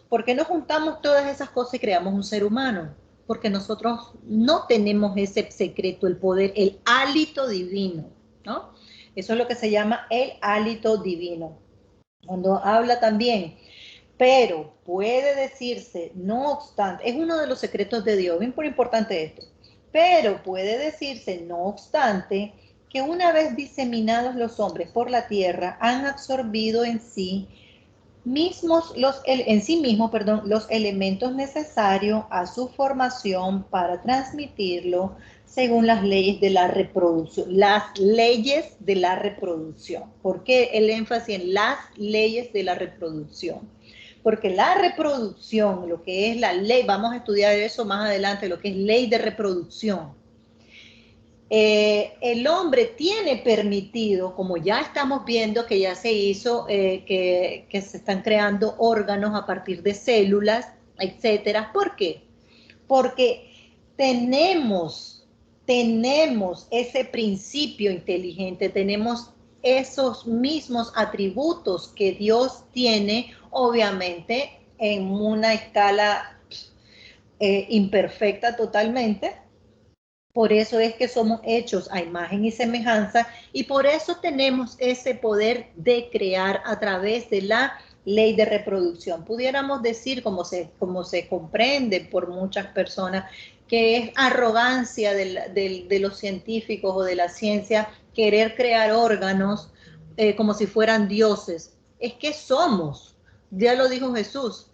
Speaker 2: ¿por qué no juntamos todas esas cosas y creamos un ser humano? Porque nosotros no tenemos ese secreto, el poder, el hálito divino, ¿no? Eso es lo que se llama el hálito divino. Cuando habla también, pero puede decirse, no obstante, es uno de los secretos de Dios, bien por importante esto, pero puede decirse, no obstante, que una vez diseminados los hombres por la tierra, han absorbido en sí mismos los elementos necesarios a su formación para transmitirlo según las leyes de la reproducción. Las leyes de la reproducción. ¿Por qué el énfasis en las leyes de la reproducción? Porque la reproducción, lo que es la ley, vamos a estudiar eso más adelante, lo que es ley de reproducción. El hombre tiene permitido, como ya estamos viendo que ya se hizo, que se están creando órganos a partir de células, etcétera. ¿Por qué? Porque tenemos ese principio inteligente, tenemos esos mismos atributos que Dios tiene, obviamente en una escala imperfecta totalmente. Por eso es que somos hechos a imagen y semejanza, y por eso tenemos ese poder de crear a través de la ley de reproducción. Pudiéramos decir, como se comprende por muchas personas, que es arrogancia de los científicos o de la ciencia querer crear órganos como si fueran dioses. Es que somos, ya lo dijo Jesús,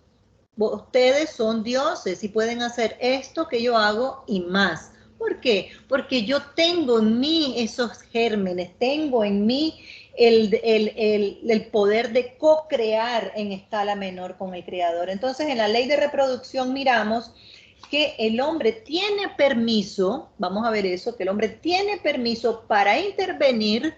Speaker 2: ustedes son dioses y pueden hacer esto que yo hago y más. ¿Por qué? Porque yo tengo en mí esos gérmenes, tengo en mí el poder de co-crear en escala menor con el creador. Entonces, en la ley de reproducción miramos que el hombre tiene permiso, vamos a ver eso, que el hombre tiene permiso para intervenir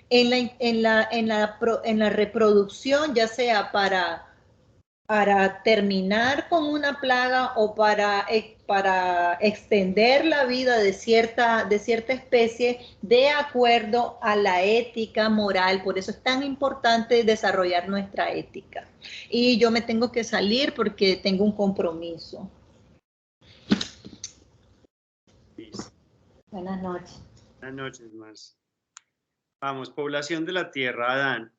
Speaker 2: en la reproducción, ya sea para terminar con una plaga o para para extender la vida de cierta especie de acuerdo a la ética moral. Por eso es tan importante desarrollar nuestra ética. Y yo me tengo que salir porque tengo un compromiso.
Speaker 1: Listo.
Speaker 2: Buenas noches.
Speaker 1: Buenas noches, Marcia. Vamos, población de la Tierra, Adán.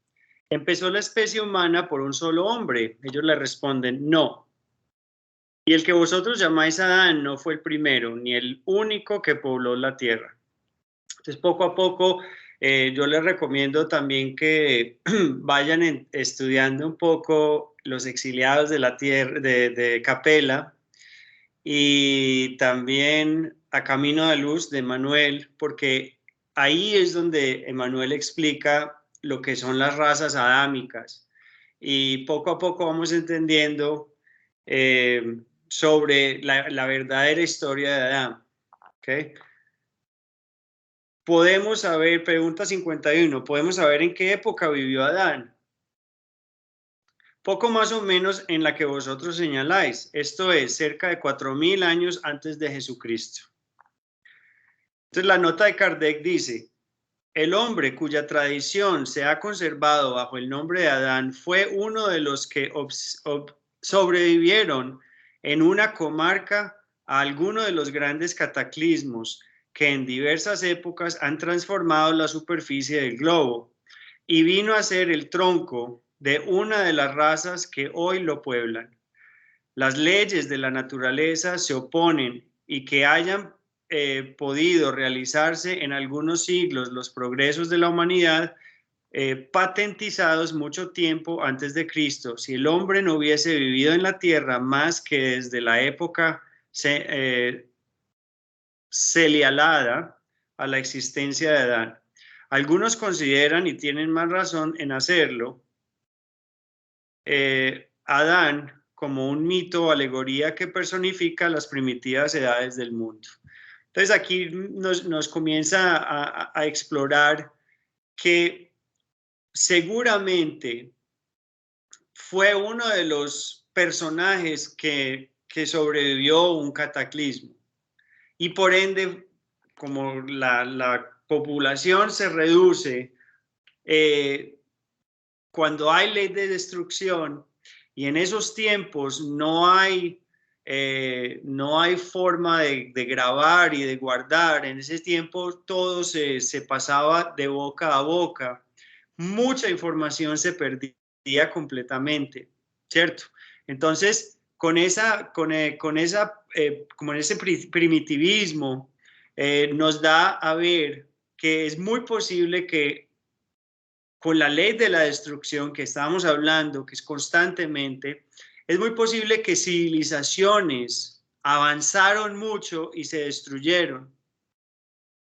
Speaker 1: ¿Empezó la especie humana por un solo hombre? Ellos le responden, no. Y el que vosotros llamáis Adán no fue el primero, ni el único que pobló la Tierra. Entonces, poco a poco, yo les recomiendo también que vayan estudiando un poco los exiliados de la Tierra, de Capella, y también A Camino de Luz de Emmanuel, porque ahí es donde Emmanuel explica lo que son las razas adámicas. Y poco a poco vamos entendiendo sobre la verdadera historia de Adán. ¿Okay? Podemos saber, pregunta 51, ¿podemos saber en qué época vivió Adán? Poco más o menos en la que vosotros señaláis, esto es, cerca de 4000 años antes de Jesucristo. Entonces la nota de Kardec dice, el hombre cuya tradición se ha conservado bajo el nombre de Adán fue uno de los que sobrevivieron en una comarca a alguno de los grandes cataclismos que en diversas épocas han transformado la superficie del globo y vino a ser el tronco de una de las razas que hoy lo pueblan. Las leyes de la naturaleza se oponen y que hayan podido realizarse en algunos siglos los progresos de la humanidad patentizados mucho tiempo antes de Cristo. Si el hombre no hubiese vivido en la tierra más que desde la época celialada a la existencia de Adán. Algunos consideran, y tienen más razón en hacerlo, Adán como un mito o alegoría que personifica las primitivas edades del mundo. Entonces aquí nos comienza a explorar que seguramente fue uno de los personajes que sobrevivió un cataclismo y por ende, como la población se reduce, cuando hay ley de destrucción y en esos tiempos no hay forma de grabar y de guardar, en ese tiempo todo se pasaba de boca a boca, mucha información se perdía completamente, ¿cierto? Entonces, como en ese primitivismo, nos da a ver que es muy posible que con la ley de la destrucción que estábamos hablando, que es constantemente, es muy posible que civilizaciones avanzaron mucho y se destruyeron.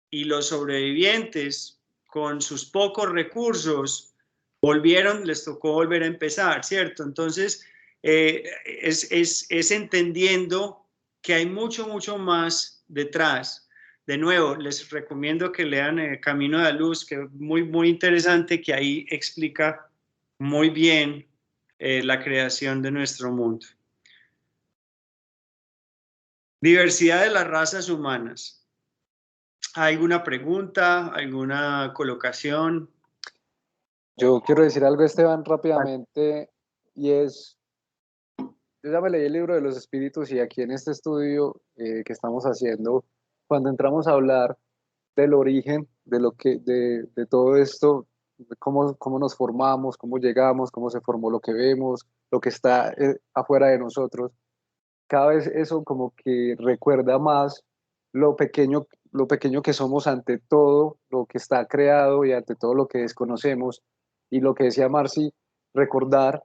Speaker 1: Y los sobrevivientes, con sus pocos recursos, les tocó volver a empezar, ¿cierto? Entonces, es entendiendo que hay mucho, mucho más detrás. De nuevo, les recomiendo que lean Camino de la Luz, que es muy, muy interesante, que ahí explica muy bien la creación de nuestro mundo. Diversidad de las razas humanas. ¿Hay alguna pregunta, alguna colocación?
Speaker 3: Yo quiero decir algo, Esteban, rápidamente, y es, yo ya me leí el libro de los espíritus y aquí en este estudio que estamos haciendo, cuando entramos a hablar del origen de todo esto, de cómo nos formamos, cómo llegamos, cómo se formó lo que vemos, lo que está afuera de nosotros, cada vez eso como que recuerda más lo pequeño que somos ante todo lo que está creado y ante todo lo que desconocemos. Y lo que decía Marcy, recordar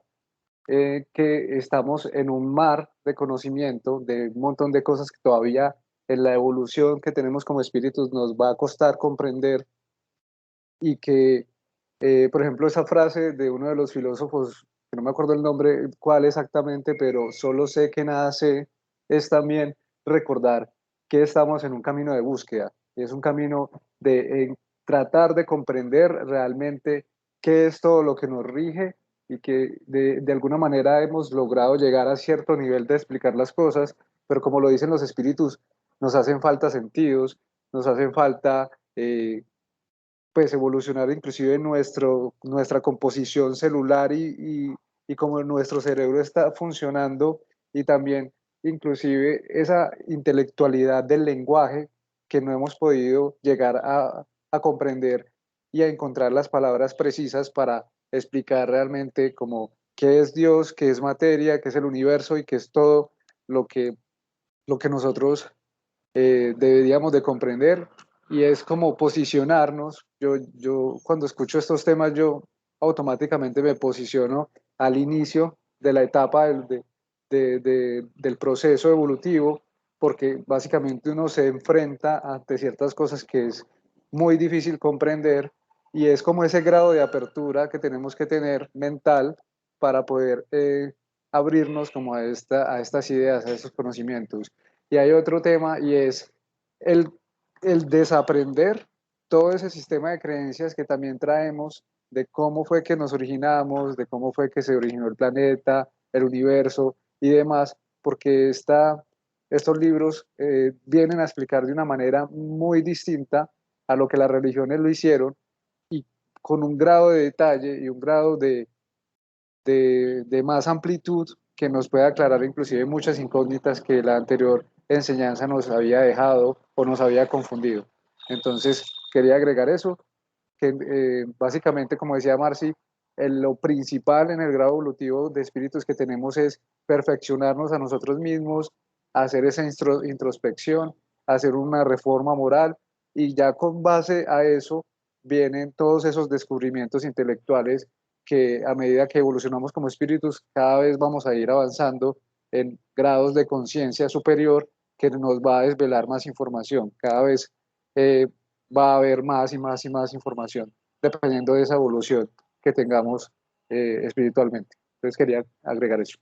Speaker 3: que estamos en un mar de conocimiento, de un montón de cosas que todavía en la evolución que tenemos como espíritus nos va a costar comprender y que, por ejemplo, esa frase de uno de los filósofos, que no me acuerdo el nombre, cuál exactamente, pero solo sé que nada sé, es también recordar que estamos en un camino de búsqueda, es un camino de tratar de comprender realmente qué es todo lo que nos rige y que de alguna manera hemos logrado llegar a cierto nivel de explicar las cosas, pero como lo dicen los espíritus, nos hacen falta sentidos, nos hacen falta pues evolucionar inclusive nuestra composición celular y cómo nuestro cerebro está funcionando, y también inclusive esa intelectualidad del lenguaje que no hemos podido llegar a comprender y a encontrar las palabras precisas para explicar realmente como qué es Dios, qué es materia, qué es el universo y qué es todo lo que nosotros deberíamos de comprender, y es como posicionarnos. Yo cuando escucho estos temas, yo automáticamente me posiciono al inicio de la etapa del proceso evolutivo, porque básicamente uno se enfrenta ante ciertas cosas que es muy difícil comprender, y es como ese grado de apertura que tenemos que tener mental para poder abrirnos como a estas ideas, a estos conocimientos. Y hay otro tema, y es el, el desaprender todo ese sistema de creencias que también traemos de cómo fue que nos originamos, de cómo fue que se originó el planeta, el universo y demás, porque estos libros vienen a explicar de una manera muy distinta a lo que las religiones lo hicieron, y con un grado de detalle y un grado de más amplitud que nos puede aclarar inclusive muchas incógnitas que la anterior enseñanza nos había dejado o nos había confundido. Entonces, quería agregar eso, que básicamente, como decía Marci, lo principal en el grado evolutivo de espíritus que tenemos es perfeccionarnos a nosotros mismos, hacer esa introspección, hacer una reforma moral, y ya con base a eso vienen todos esos descubrimientos intelectuales que a medida que evolucionamos como espíritus, cada vez vamos a ir avanzando en grados de conciencia superior que nos va a desvelar más información. Cada vez va a haber más y más y más información, dependiendo de esa evolución que tengamos espiritualmente. Entonces quería agregar eso.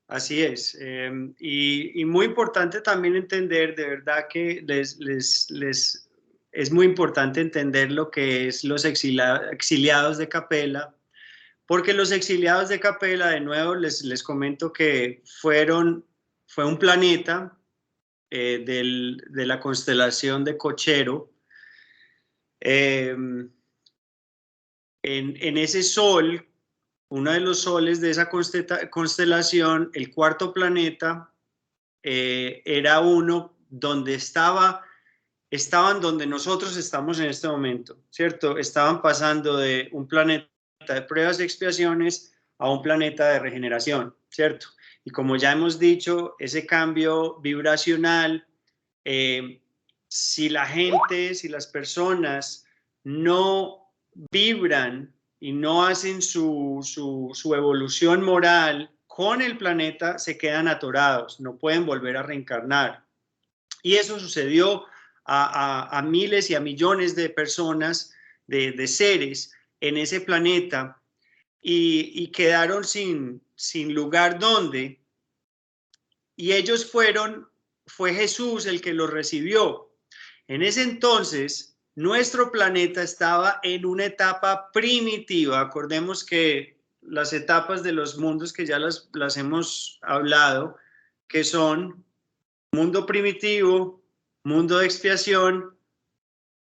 Speaker 1: Así es. Y muy importante también entender, de verdad que es muy importante entender lo que es los exiliados de Capella, porque los exiliados de Capella, de nuevo, les comento que fue un planeta de la constelación de Cochero. En ese sol, uno de los soles de esa constelación, el cuarto planeta, era uno donde estaban donde nosotros estamos en este momento, ¿cierto? Estaban pasando de un planeta de pruebas y expiaciones a un planeta de regeneración, ¿cierto? Y como ya hemos dicho, ese cambio vibracional, si las personas no vibran y no hacen su evolución moral con el planeta, se quedan atorados, no pueden volver a reencarnar. Y eso sucedió a miles y a millones de personas, de seres en ese planeta, y quedaron sin lugar donde. Y ellos fue Jesús el que los recibió. En ese entonces, nuestro planeta estaba en una etapa primitiva. Acordemos que las etapas de los mundos que ya las hemos hablado, que son mundo primitivo, mundo de expiación,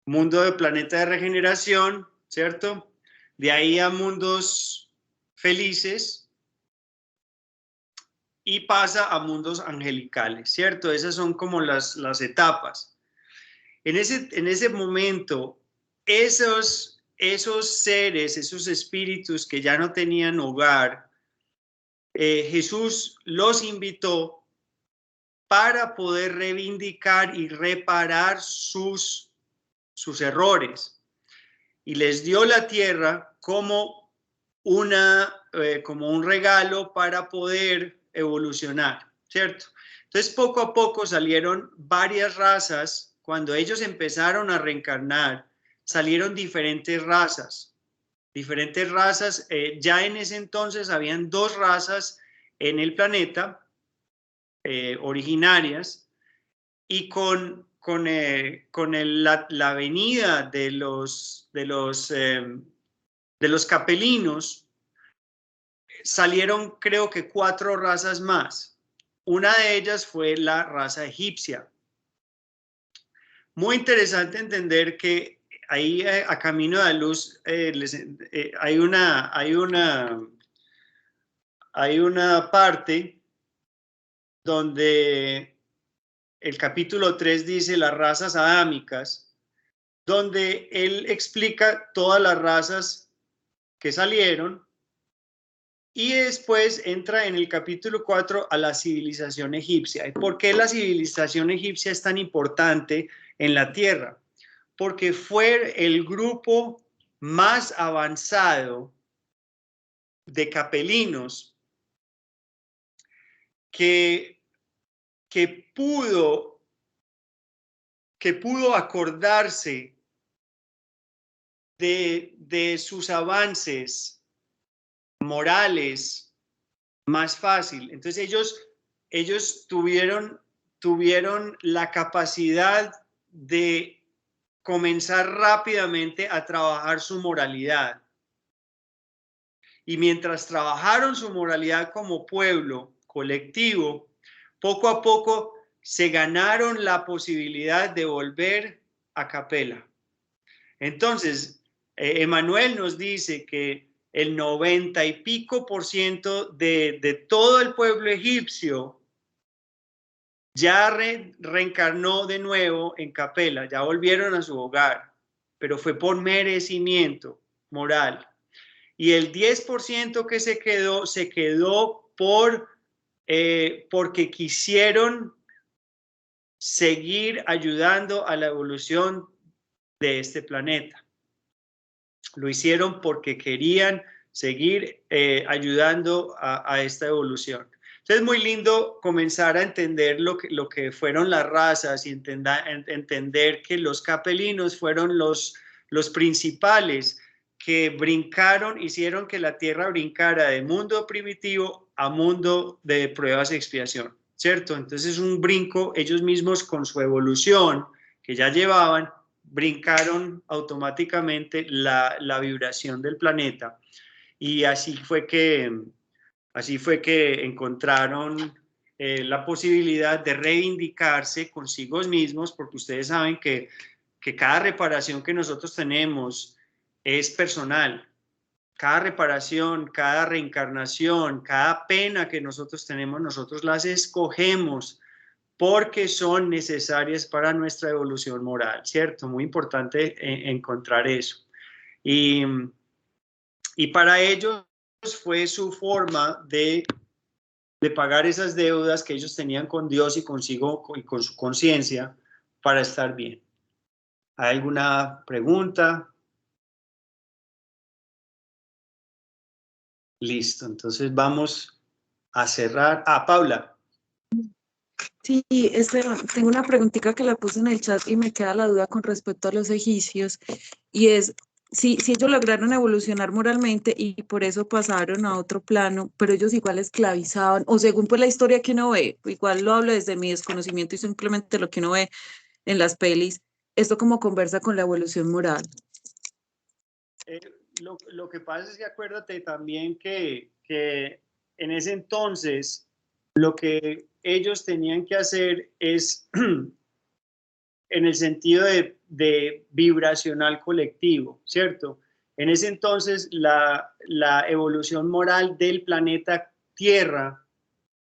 Speaker 1: mundo de planeta de regeneración, ¿cierto? De ahí a mundos felices, y pasa a mundos angelicales, ¿cierto? Esas son como las etapas. En ese momento, esos seres, esos espíritus que ya no tenían hogar, Jesús los invitó para poder reivindicar y reparar sus errores, y les dio la tierra como un regalo para poder evolucionar, ¿cierto? Entonces, poco a poco salieron varias razas. Cuando ellos empezaron a reencarnar, salieron diferentes razas. Ya en ese entonces habían 2 razas en el planeta, originarias, y con la venida de los capelinos, salieron creo que 4 razas más. una de ellas fue la raza egipcia. Muy interesante entender que ahí a Camino de la Luz hay una parte donde el capítulo 3 dice las razas adámicas, donde él explica todas las razas que salieron, y después entra en el capítulo 4 a la civilización egipcia. ¿Por qué la civilización egipcia es tan importante en la Tierra? Porque fue el grupo más avanzado de capelinos que pudo acordarse de sus avances morales más fácil. Entonces ellos tuvieron la capacidad de comenzar rápidamente a trabajar su moralidad. Y mientras trabajaron su moralidad como pueblo colectivo, poco a poco se ganaron la posibilidad de volver a capela. Entonces, Emmanuel nos dice que el 90 y pico % de todo el pueblo egipcio ya reencarnó de nuevo en capela, ya volvieron a su hogar, pero fue por merecimiento moral. Y el 10% que se quedó porque quisieron seguir ayudando a la evolución de este planeta. Lo hicieron porque querían seguir ayudando a esta evolución. Entonces es muy lindo comenzar a entender lo que fueron las razas y entender que los capelinos fueron los principales que brincaron, hicieron que la Tierra brincara de mundo primitivo a mundo de pruebas y expiación, ¿cierto? Entonces es un brinco, ellos mismos con su evolución que ya llevaban, brincaron automáticamente la vibración del planeta, y así fue que encontraron la posibilidad de reivindicarse consigo mismos, porque ustedes saben que cada reparación que nosotros tenemos es personal. Cada reparación, cada reencarnación, cada pena que nosotros tenemos, nosotros las escogemos porque son necesarias para nuestra evolución moral, ¿cierto? Muy importante encontrar eso. Y para ellos fue su forma de pagar esas deudas que ellos tenían con Dios y consigo y con su conciencia para estar bien. ¿Hay alguna pregunta? Listo, entonces vamos a cerrar. Paula.
Speaker 4: Sí, tengo una preguntita que la puse en el chat y me queda la duda con respecto a los egipcios, y es si ellos lograron evolucionar moralmente y por eso pasaron a otro plano, pero ellos igual esclavizaban, o según pues la historia que uno ve, igual lo hablo desde mi desconocimiento y simplemente lo que uno ve en las pelis, esto como conversa con la evolución moral.
Speaker 1: Lo que pasa es que acuérdate también que en ese entonces lo que ellos tenían que hacer es en el sentido de vibracional colectivo, ¿cierto? En ese entonces la evolución moral del planeta Tierra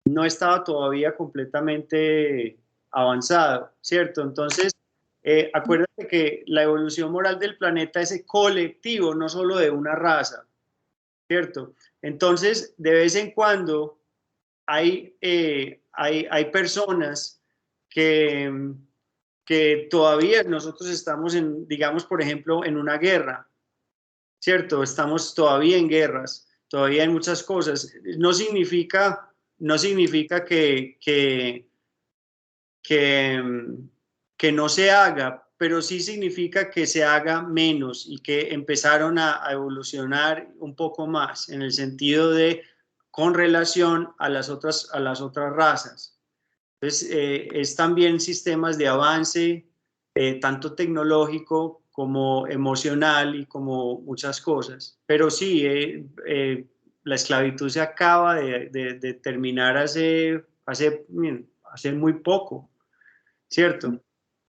Speaker 1: no estaba todavía completamente avanzado, ¿cierto? Entonces, acuérdate que la evolución moral del planeta es colectivo, no solo de una raza, ¿cierto? Entonces, de vez en cuando hay personas que todavía nosotros estamos digamos, por ejemplo, en una guerra, ¿cierto? Estamos todavía en guerras, todavía hay muchas cosas. No significa que no se haga, pero sí significa que se haga menos y que empezaron a evolucionar un poco más en el sentido de con relación a las otras razas. Entonces, es también sistemas de avance, tanto tecnológico como emocional y como muchas cosas. Pero sí, la esclavitud se acaba de terminar hace hace muy poco, ¿cierto?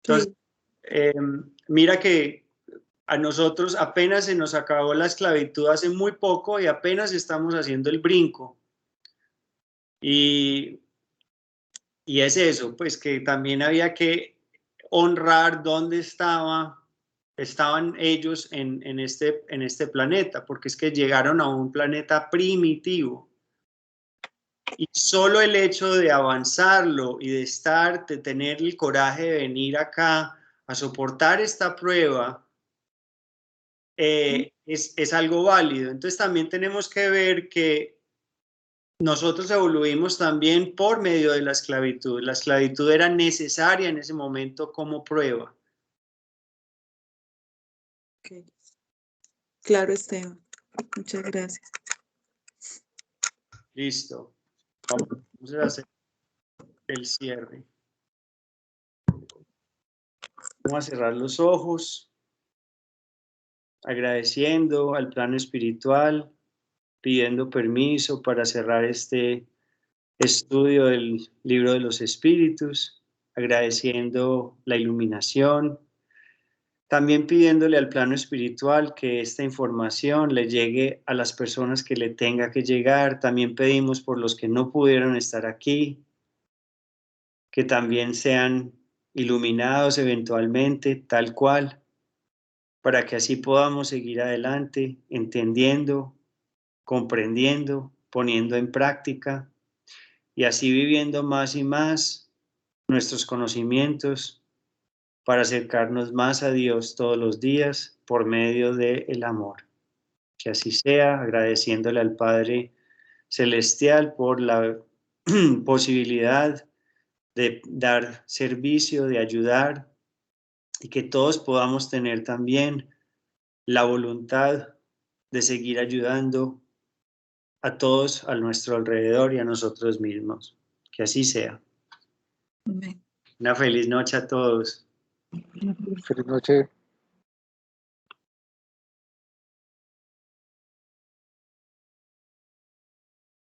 Speaker 1: Entonces, mira que a nosotros apenas se nos acabó la esclavitud hace muy poco y apenas estamos haciendo el brinco. Y es eso, pues que también había que honrar dónde estaban ellos en este planeta, porque es que llegaron a un planeta primitivo. Y solo el hecho de avanzarlo y de tener el coraje de venir acá a soportar esta prueba, es algo válido. Entonces también tenemos que ver que nosotros evoluimos también por medio de la esclavitud. La esclavitud era necesaria en ese momento como prueba.
Speaker 4: Okay. Claro, Esteban. Muchas gracias.
Speaker 1: Listo. Vamos a hacer el cierre. Vamos a cerrar los ojos, agradeciendo al plano espiritual, pidiendo permiso para cerrar este estudio del libro de los espíritus, agradeciendo la iluminación, también pidiéndole al plano espiritual que esta información le llegue a las personas que le tenga que llegar. También pedimos por los que no pudieron estar aquí, que también sean iluminados eventualmente, tal cual, para que así podamos seguir adelante, entendiendo, comprendiendo, poniendo en práctica y así viviendo más y más nuestros conocimientos para acercarnos más a Dios todos los días por medio del amor. Que así sea, agradeciéndole al Padre Celestial por la posibilidad de dar servicio, de ayudar, y que todos podamos tener también la voluntad de seguir ayudando a todos a nuestro alrededor y a nosotros mismos. Que así sea.
Speaker 4: Amén.
Speaker 1: Una feliz noche a todos.
Speaker 3: Feliz noche.